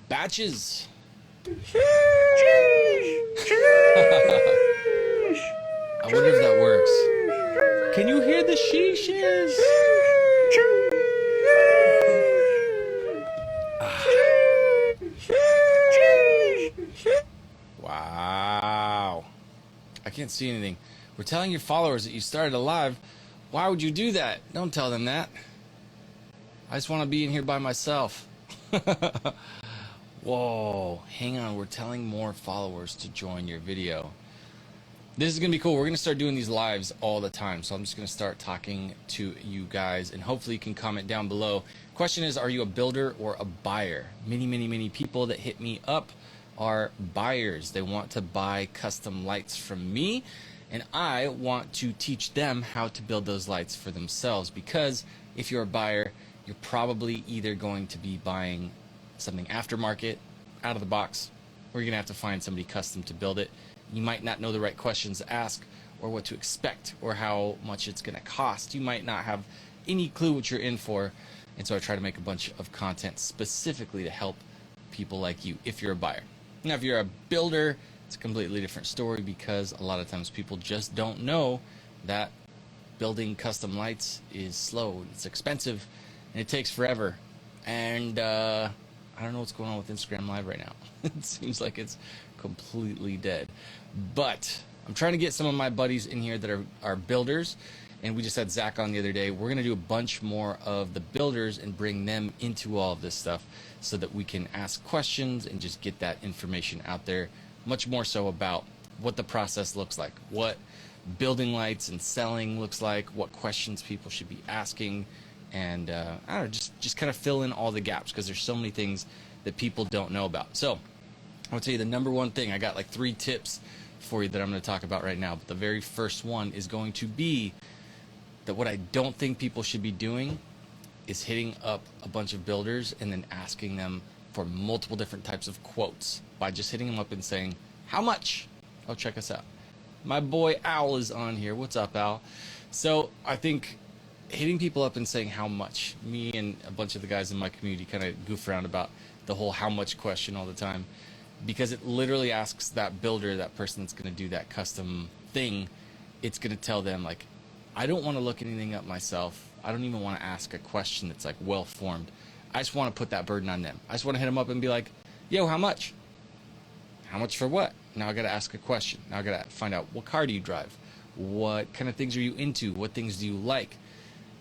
Batches. I wonder if that works. Can you hear the sheeshes? Wow. I can't see anything. We're telling your followers that you started a live. Why would you do that? Don't tell them that. I just want to be in here by myself. Whoa. Hang on. We're telling more followers to join your video. This is going to be cool. We're going to start doing these lives all the time. So I'm just going to start talking to you guys, and hopefully you can comment down below. Question is, are you a builder or a buyer? Many people that hit me up are buyers. They want to buy custom lights from me, and I want to teach them how to build those lights for themselves, because if you're a buyer, you're probably either going to be buying something aftermarket, out of the box, or you're going to have to find somebody custom to build it. You might not know the right questions to ask, or what to expect, or how much it's going to cost. You might not have any clue what you're in for, and so I try to make a bunch of content specifically to help people like you if you're a buyer. Now, if you're a builder, it's a completely different story, because a lot of times people just don't know that building custom lights is slow, it's expensive, and it takes forever. And I don't know what's going on with Instagram Live right now. It seems like it's completely dead. But I'm trying to get some of my buddies in here that are builders, and we just had Zach on the other day. We're going to do a bunch more of the builders and bring them into all of this stuff so that we can ask questions and just get that information out there, much more so about what the process looks like, what building lights and selling looks like, what questions people should be asking, and I don't know, just kind of fill in all the gaps, because there's so many things that people don't know about. So I'll tell you the number one thing. I got like 3 tips for you that I'm going to talk about right now, but the very first one is going to be that what I don't think people should be doing is hitting up a bunch of builders and then asking them for multiple different types of quotes by just hitting them up and saying, how much? Oh, check us out. My boy Al is on here. What's up, Al? So I think hitting people up and saying how much, me and a bunch of the guys in my community kind of goof around about the whole how much question all the time, because it literally asks that builder, that person that's going to do that custom thing, it's going to tell them, like, I don't want to look anything up myself. I don't even want to ask a question that's like well formed. I just want to put that burden on them. I just want to hit them up and be like, yo, how much? How much for what? Now I got to ask a question. Now I got to find out, what car do you drive? What kind of things are you into? What things do you like?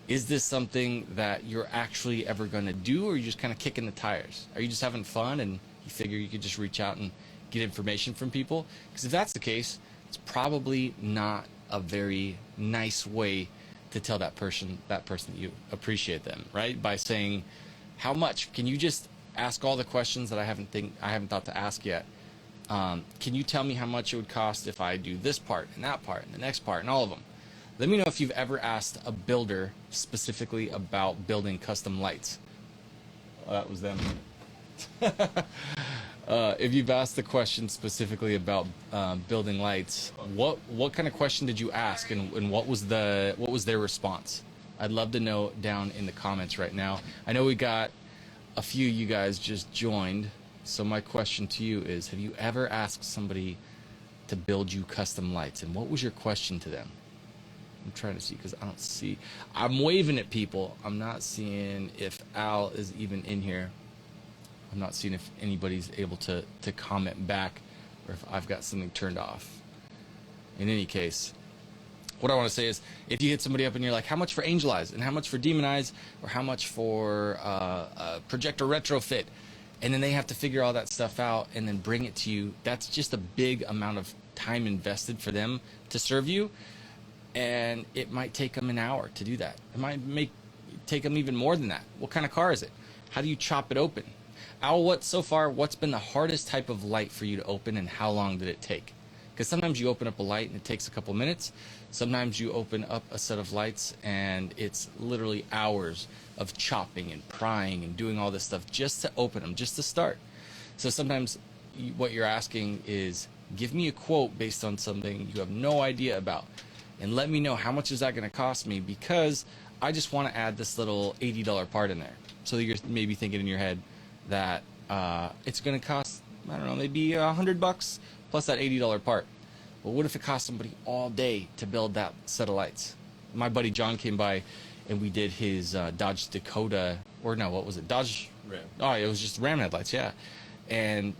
Is this something that you're actually ever going to do, or are you just kind of kicking the tires? Are you just having fun and you figure you could just reach out and get information from people? Because if that's the case, it's probably not a very nice way to tell that person that you appreciate them, right? By saying, how much? Can you just ask all the questions that I haven't thought to ask yet? Can you tell me how much it would cost if I do this part and that part and the next part and all of them? Let me know if you've ever asked a builder specifically about building custom lights. Oh, that was them. If you've asked the question specifically about building lights, what kind of question did you ask, and what was their response? I'd love to know down in the comments right now. I know we got a few of you guys just joined, so my question to you is, have you ever asked somebody to build you custom lights, and what was your question to them? I'm trying to see, because I don't see. I'm waving at people. I'm not seeing if Al is even in here. I'm not seeing if anybody's able to comment back, or if I've got something turned off. In any case, what I want to say is, if you hit somebody up and you're like, how much for Angel Eyes, and how much for Demon Eyes, or how much for projector retrofit, and then they have to figure all that stuff out and then bring it to you, that's just a big amount of time invested for them to serve you. And it might take them an hour to do that. It might take them even more than that. What kind of car is it? How do you chop it open? Al, what's been the hardest type of light for you to open, and how long did it take? Because sometimes you open up a light and it takes a couple minutes. Sometimes you open up a set of lights and it's literally hours of chopping and prying and doing all this stuff just to open them, just to start. So sometimes what you're asking is, give me a quote based on something you have no idea about, and let me know how much is that going to cost me, because I just want to add this little $80 part in there. So you're maybe thinking in your head that it's going to cost, I don't know, maybe $100 plus that $80 part. Well, what if it cost somebody all day to build that set of lights? My buddy John came by and we did his Dodge Dakota, or no, what was it? Dodge Ram. Oh, it was just Ram headlights, yeah. And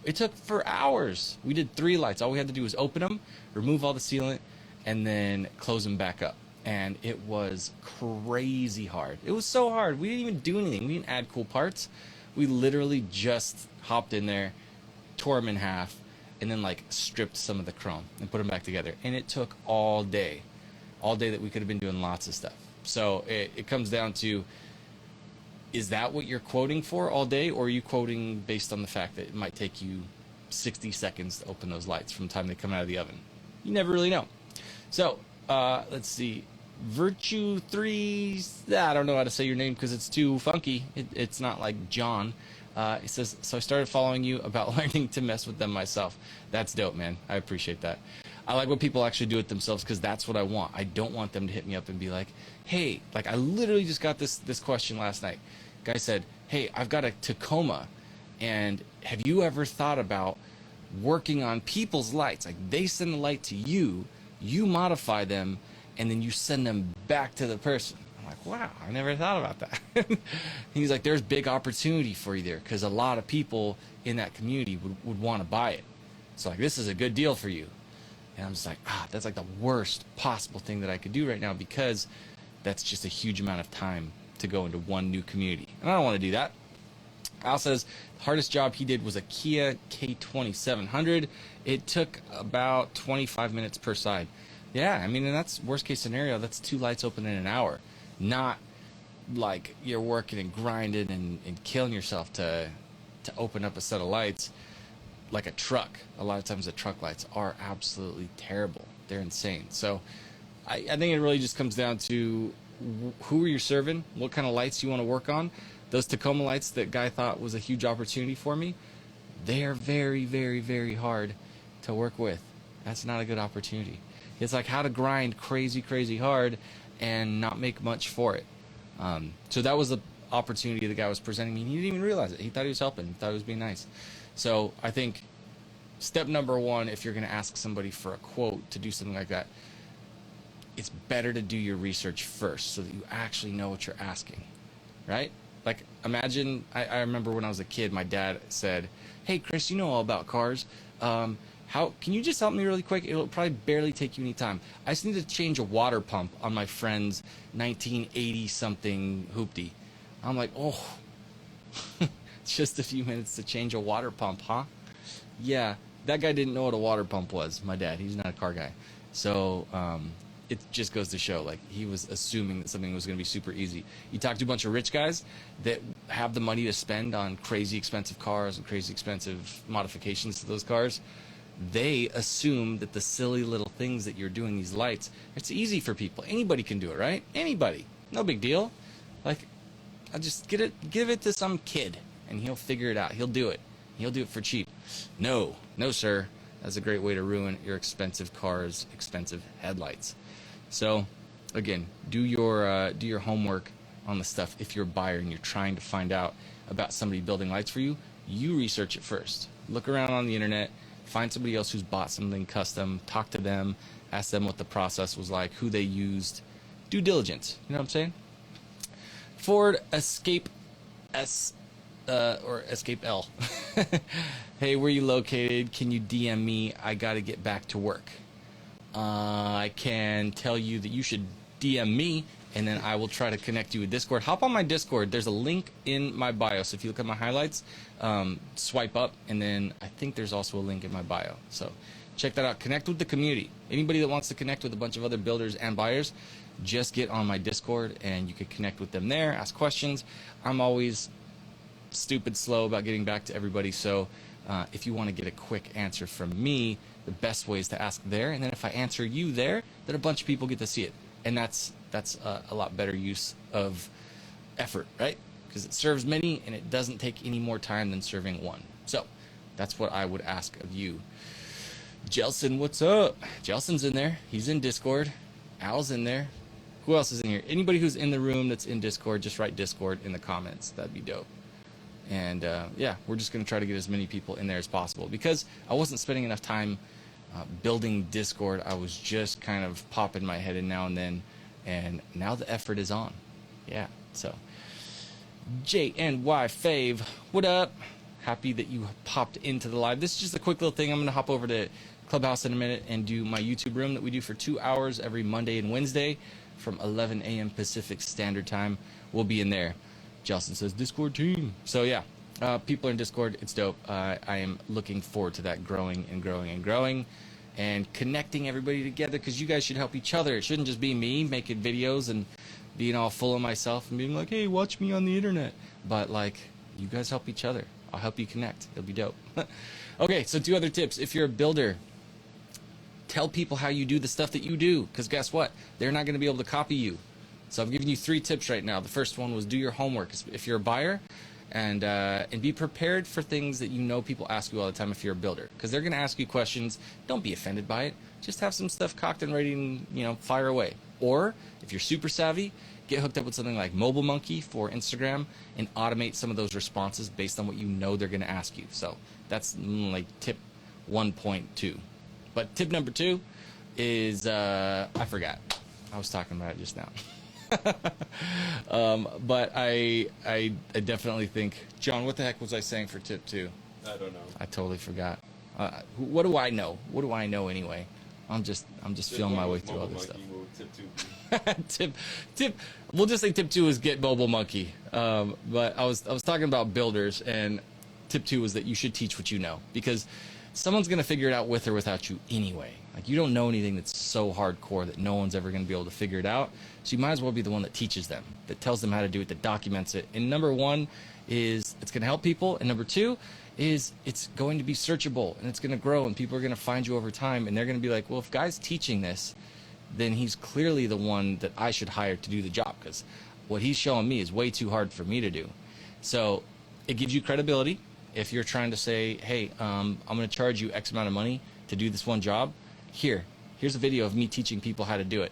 it took for hours. We did 3 lights. All we had to do was open them, remove all the sealant, and then close them back up. And it was crazy hard. It was so hard. We didn't even do anything. We didn't add cool parts. We literally just hopped in there, tore them in half, and then like stripped some of the chrome and put them back together. And it took all day that we could have been doing lots of stuff. So it comes down to, is that what you're quoting for all day, or are you quoting based on the fact that it might take you 60 seconds to open those lights from the time they come out of the oven? You never really know. So let's see. Virtue 3, I don't know how to say your name because it's too funky. It's not like John. It says, so I started following you about learning to mess with them myself. That's dope, man. I appreciate that. I like when people actually do it themselves because that's what I want. I don't want them to hit me up and be like, hey, like I literally just got this question last night. Guy said, hey, I've got a Tacoma, and have you ever thought about working on people's lights? Like they send the light to you, you modify them, and then you send them back to the person. I'm like, wow, I never thought about that. He's like, there's big opportunity for you there because a lot of people in that community would want to buy it. So like, this is a good deal for you. And I'm just like, that's like the worst possible thing that I could do right now because that's just a huge amount of time to go into one new community. And I don't want to do that. Al says the hardest job he did was a Kia K2700. It took about 25 minutes per side. Yeah, I mean, and that's worst case scenario. That's 2 lights open in an hour. Not like you're working and grinding and killing yourself to open up a set of lights like a truck. A lot of times the truck lights are absolutely terrible. They're insane. So I think it really just comes down to who are you serving, what kind of lights you want to work on. Those Tacoma lights that guy thought was a huge opportunity for me, they are very, very, very hard to work with. That's not a good opportunity. It's like how to grind crazy, crazy hard and not make much for it. So that was the opportunity the guy was presenting me. He didn't even realize it. He thought he was helping. He thought he was being nice. So I think step number 1, if you're going to ask somebody for a quote to do something like that, it's better to do your research first so that you actually know what you're asking, right? Like, imagine, I remember when I was a kid, my dad said, hey, Chris, you know all about cars. Can you just help me really quick? It'll probably barely take you any time. I just need to change a water pump on my friend's 1980-something hoopty. I'm like, oh, it's just a few minutes to change a water pump, huh? Yeah, that guy didn't know what a water pump was, my dad. He's not a car guy. So it just goes to show, like, he was assuming that something was going to be super easy. You talk to a bunch of rich guys that have the money to spend on crazy expensive cars and crazy expensive modifications to those cars. They assume that the silly little things that you're doing, these lights, it's easy for people. Anybody can do it, right? Anybody. No big deal. Like, I'll just give it to some kid, and he'll figure it out. He'll do it. He'll do it for cheap. No, sir. That's a great way to ruin your expensive car's expensive headlights. So, again, do your homework on the stuff. If you're a buyer and you're trying to find out about somebody building lights for you, you research it first. Look around on the internet. Find somebody else who's bought something custom. Talk to them. Ask them what the process was like, who they used. Due diligence. You know what I'm saying? Ford Escape S or Escape L. Hey, where you located? Can you DM me? I got to get back to work. I can tell you that you should DM me, and then I will try to connect you with Discord. Hop on my Discord. There's a link in my bio. So if you look at my highlights, swipe up, and then I think there's also a link in my bio. So check that out. Connect with the community. Anybody that wants to connect with a bunch of other builders and buyers, just get on my Discord, and you can connect with them there, ask questions. I'm always stupid slow about getting back to everybody, so if you want to get a quick answer from me, the best way is to ask there, and then if I answer you there, then a bunch of people get to see it, and that's a lot better use of effort, right? Because it serves many, and it doesn't take any more time than serving one. So that's what I would ask of you. Jelson, what's up? Jelson's in there. He's in Discord. Al's in there. Who else is in here? Anybody who's in the room that's in Discord, just write Discord in the comments. That'd be dope. And yeah, we're just going to try to get as many people in there as possible, because I wasn't spending enough time building Discord. I was just kind of popping my head in now and then, and now the effort is on. Yeah, so JNY Fave, what up? Happy that you popped into the live. This is just a quick little thing. I'm going to hop over to Clubhouse in a minute and do my YouTube room that we do for 2 hours every Monday and Wednesday from 11 a.m. Pacific Standard Time. We'll be in there. Justin says Discord team. So yeah, people in Discord, it's dope. I am looking forward to that growing and growing and growing and connecting everybody together, because you guys should help each other. It shouldn't just be me making videos and being all full of myself and being like, hey, watch me on the internet. But like, you guys help each other. I'll help you connect. It'll be dope. Okay, so 2 other tips. If you're a builder, tell people how you do the stuff that you do, because guess what? They're not going to be able to copy you. So I'm giving you 3 tips right now. The first one was do your homework if you're a buyer, and be prepared for things that you know people ask you all the time if you're a builder, because they're going to ask you questions. Don't be offended by it. Just have some stuff cocked and ready and, you know, fire away. Or if you're super savvy, get hooked up with something like Mobile Monkey for Instagram and automate some of those responses based on what you know they're going to ask you. So that's like tip 1.2. But tip number 2 is, I forgot. I was talking about it just now. But I definitely think, John, what the heck was I saying for tip 2? I don't know. I totally forgot. What do I know? What do I know anyway? I'm just feeling my way through all this stuff. Tip. We'll just say tip 2 is get Mobile Monkey. But I was talking about builders, and tip 2 is that you should teach what you know, because someone's gonna figure it out with or without you anyway. Like, you don't know anything that's so hardcore that no one's ever gonna be able to figure it out. So you might as well be the one that teaches them, that tells them how to do it, that documents it. And number 1 is it's gonna help people, and number 2 is it's going to be searchable, and it's gonna grow, and people are gonna find you over time, and they're gonna be like, well, if Guy's teaching this, then he's clearly the one that I should hire to do the job, because what he's showing me is way too hard for me to do. So it gives you credibility. If you're trying to say, hey, I'm going to charge you X amount of money to do this one job, here's a video of me teaching people how to do it.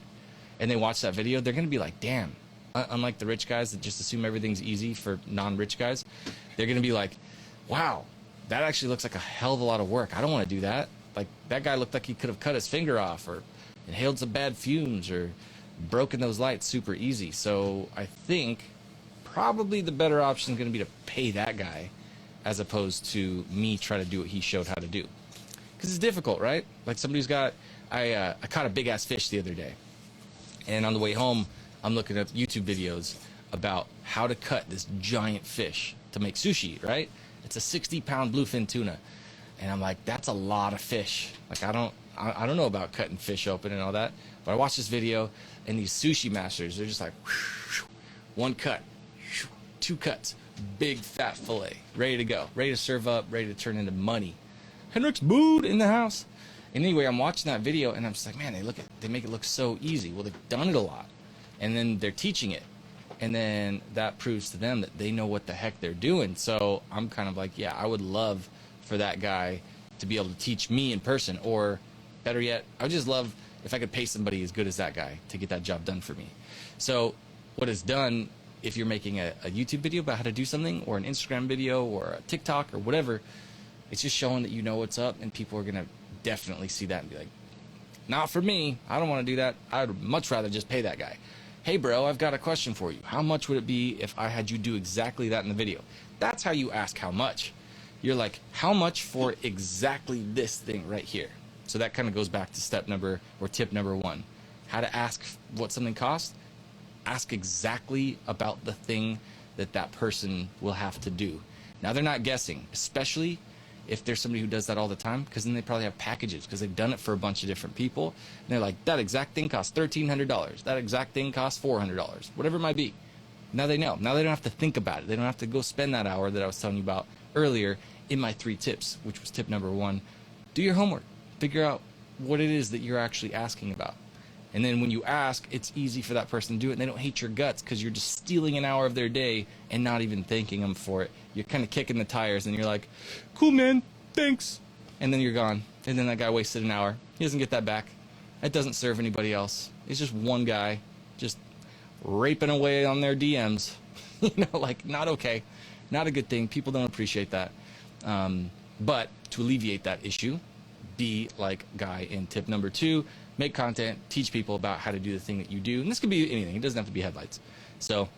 And they watch that video, they're going to be like, damn. Unlike the rich guys that just assume everything's easy for non-rich guys, they're going to be like, wow, that actually looks like a hell of a lot of work. I don't want to do that. Like, that guy looked like he could have cut his finger off, or inhaled some bad fumes, or broken those lights super easy. So I think probably the better option is going to be to pay that guy, as opposed to me try to do what he showed how to do. Because it's difficult, right? Like, somebody's got, I caught a big ass fish the other day, and on the way home I'm looking up YouTube videos about how to cut this giant fish to make sushi, right? It's a 60-pound bluefin tuna, and I'm like, that's a lot of fish. Like, I don't know about cutting fish open and all that, but I watched this video, and these sushi masters, they're just like, 1 cut, 2 cuts, big fat fillet, ready to go, ready to serve up, ready to turn into money. Henrik's mood in the house. And anyway, I'm watching that video, and I'm just like, man, they make it look so easy. Well, they've done it a lot, and then they're teaching it, and then that proves to them that they know what the heck they're doing. So I'm kind of like, yeah, I would love for that guy to be able to teach me in person, or better yet, I would just love if I could pay somebody as good as that guy to get that job done for me. So what it's done, if you're making a YouTube video about how to do something, or an Instagram video, or a TikTok, or whatever, it's just showing that you know what's up, and people are going to definitely see that and be like, not for me. I don't want to do that. I would much rather just pay that guy. Hey, bro, I've got a question for you. How much would it be if I had you do exactly that in the video? That's how you ask how much. You're like, how much for exactly this thing right here? So that kind of goes back to tip number 1. How to ask what something costs. Ask exactly about the thing that person will have to do. Now, they're not guessing, especially if there's somebody who does that all the time, because then they probably have packages, because they've done it for a bunch of different people, and they're like, that exact thing costs $1,300. That exact thing costs $400, whatever it might be. Now they know. Now they don't have to think about it. They don't have to go spend that hour that I was telling you about earlier in my 3 tips, which was tip number 1. Do your homework. Figure out what it is that you're actually asking about. And then when you ask, it's easy for that person to do it, and they don't hate your guts because you're just stealing an hour of their day and not even thanking them for it. You're kind of kicking the tires, and you're like, cool, man, thanks. And then you're gone. And then that guy wasted an hour. He doesn't get that back. That doesn't serve anybody else. It's just one guy just raping away on their DMs. You know, like, not okay. Not a good thing. People don't appreciate that. But to alleviate that issue, be like Guy in tip number 2, make content, teach people about how to do the thing that you do. And this could be anything. It doesn't have to be headlights. So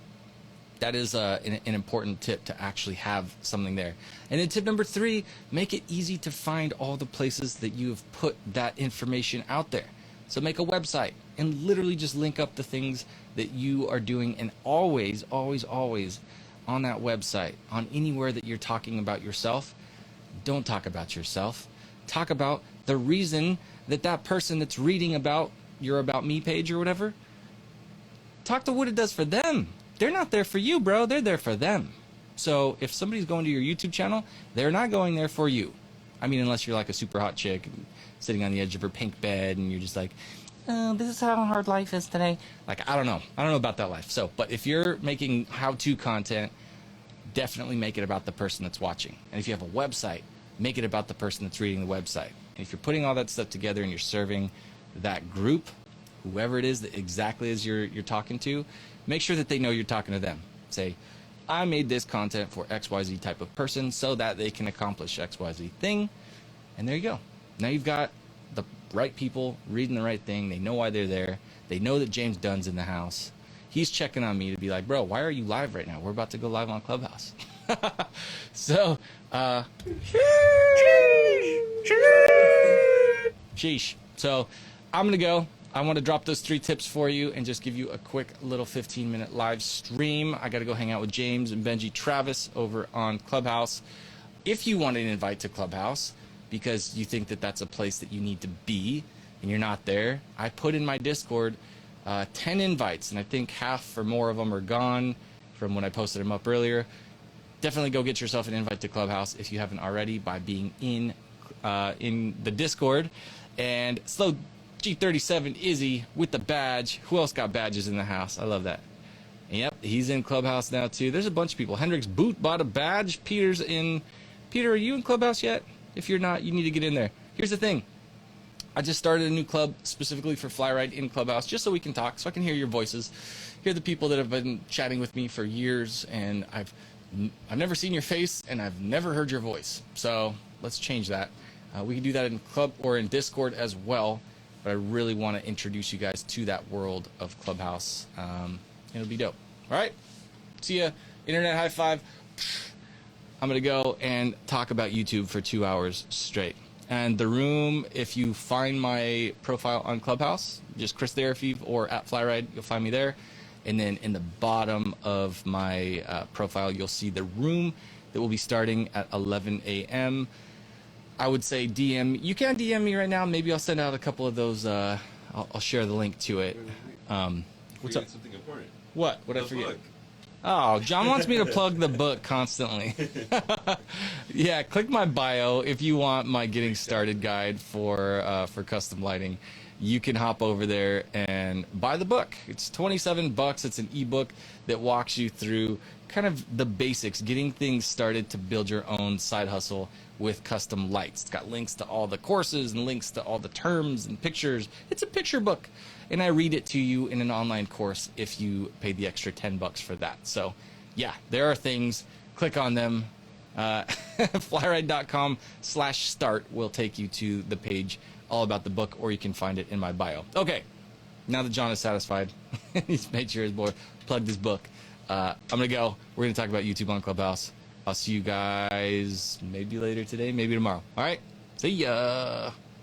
that is an important tip, to actually have something there. And then tip number 3, make it easy to find all the places that you have put that information out there. So make a website and literally just link up the things that you are doing, and always, always, always on that website, on anywhere that you're talking about yourself, don't talk about yourself. Talk about the reason that that person that's reading about your About Me page or whatever, talk to what it does for them. They're not there for you, bro. They're there for them. So if somebody's going to your YouTube channel, they're not going there for you. I mean, unless you're like a super hot chick sitting on the edge of her pink bed and you're just like, oh, this is how hard life is today. Like, I don't know. I don't know about that life. So, but if you're making how-to content, definitely make it about the person that's watching. And if you have a website, make it about the person that's reading the website. And if you're putting all that stuff together and you're serving that group, whoever it is that exactly as you're talking to, make sure that they know you're talking to them. Say, I made this content for XYZ type of person so that they can accomplish XYZ thing. And there you go. Now you've got the right people reading the right thing. They know why they're there. They know that James Dunn's in the house. He's checking on me to be like, bro, why are you live right now? We're about to go live on Clubhouse. So, sheesh. So, I'm going to go. I want to drop those 3 tips for you and just give you a quick little 15-minute live stream. I got to go hang out with James and Benji Travis over on Clubhouse. If you want an invite to Clubhouse because you think that that's a place that you need to be and you're not there, I put in my Discord 10 invites, and I think half or more of them are gone from when I posted them up earlier. Definitely go get yourself an invite to Clubhouse if you haven't already by being in the Discord. And Slow G37 Izzy with the badge. Who else got badges in the house? I love that. And yep, he's in Clubhouse now too. There's a bunch of people. Hendrix Boot bought a badge. Peter's in. Peter, are you in Clubhouse yet? If you're not, you need to get in there. Here's the thing. I just started a new club specifically for Fly Ride in Clubhouse, just so we can talk, so I can hear your voices, hear the people that have been chatting with me for years, and I've never seen your face, and I've never heard your voice. So let's change that. We can do that in Club or in Discord as well, but I really want to introduce you guys to that world of Clubhouse. It'll be dope. All right? See ya. Internet high five. I'm going to go and talk about YouTube for 2 hours straight. And the room, if you find my profile on Clubhouse, just Chris the Air or at Flyride, you'll find me there. And then in the bottom of my profile, you'll see the room that will be starting at 11 a.m. I would say DM. You can DM me right now. Maybe I'll send out a couple of those. I'll share the link to it. What's up? Something important. What? What'd I forget? Book. Oh, John wants me to plug the book constantly. Yeah, click my bio if you want my getting started guide for custom lighting. You can hop over there and buy the book. It's $27. It's an ebook that walks you through kind of the basics, getting things started to build your own side hustle with custom lights. It's got links to all the courses and links to all the terms and pictures. It's a picture book. And I read it to you in an online course if you pay the extra $10 for that. So, yeah, there are things. Click on them. Flyride.com/start will take you to the page all about the book, or you can find it in my bio. Okay, now that John is satisfied, he's made sure his boy plugged his book. I'm going to go. We're going to talk about YouTube on Clubhouse. I'll see you guys maybe later today, maybe tomorrow. All right, see ya.